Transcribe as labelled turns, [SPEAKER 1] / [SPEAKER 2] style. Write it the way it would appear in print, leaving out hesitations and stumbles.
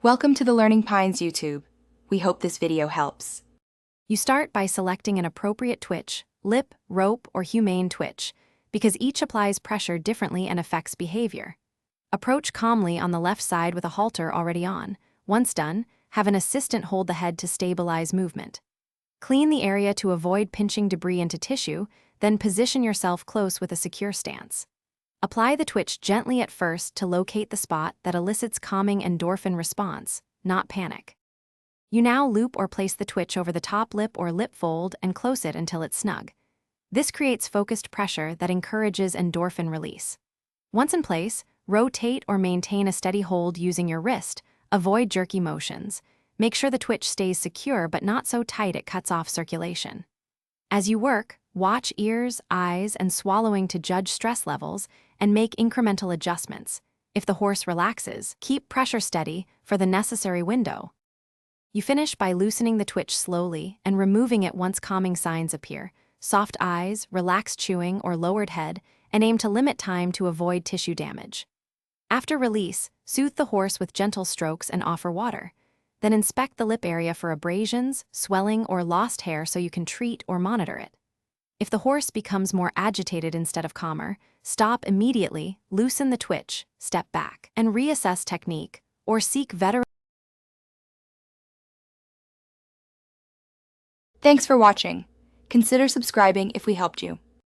[SPEAKER 1] Welcome to the Learning Pines YouTube. We hope this video helps.
[SPEAKER 2] You start by selecting an appropriate twitch, lip, rope, or humane twitch, because each applies pressure differently and affects behavior. Approach calmly on the left side with a halter already on. Once done, have an assistant hold the head to stabilize movement. Clean the area to avoid pinching debris into tissue, then position yourself close with a secure stance. Apply the twitch gently at first to locate the spot that elicits calming endorphin response, not panic. You now loop or place the twitch over the top lip or lip fold and close it until it's snug. This creates focused pressure that encourages endorphin release. Once in place, rotate or maintain a steady hold using your wrist. Avoid jerky motions. Make sure the twitch stays secure but not so tight it cuts off circulation. As you work, watch ears, eyes, and swallowing to judge stress levels and make incremental adjustments. If the horse relaxes, keep pressure steady for the necessary window. You finish by loosening the twitch slowly and removing it once calming signs appear. Soft eyes, relaxed chewing, or lowered head, and aim to limit time to avoid tissue damage. After release, soothe the horse with gentle strokes and offer water. Then inspect the lip area for abrasions, swelling, or lost hair so you can treat or monitor it. If the horse becomes more agitated instead of calmer, stop immediately, loosen the twitch, step back, and reassess technique, or seek veteran.
[SPEAKER 1] Thanks for watching. Consider subscribing if we helped you.